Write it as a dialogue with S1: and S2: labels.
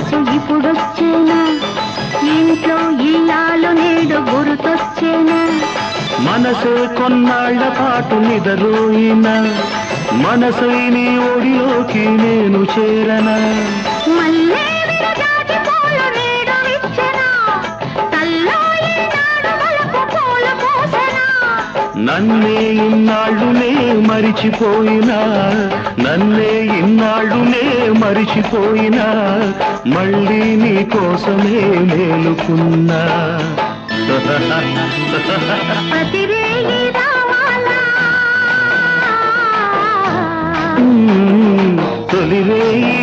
S1: వయసు ఇప్పుడొచ్చేనా ఇంట్లో ఇల్లాలు నేడు గుర్తొచ్చేనా
S2: మనసే కొన్నాళ్ల పాటు నిదరోయినా మనసై నీ ఒడిలోకి నేను చేరనా
S1: మల్లె విరజాజి పూలు నేడు విచ్చెనా తల్లో ఈనాడు వలపు పూలు పూసెనా
S2: నన్నే ఇన్నాళ్ళునే మరిచిపోయినా నన్నే ఇన్నాళ్ళునే మరిచిపోయినా మళ్ళీ నీ కోసమే మేలుకున్నా
S1: ప్రతిరేయి రావాలా
S2: తొలివేయి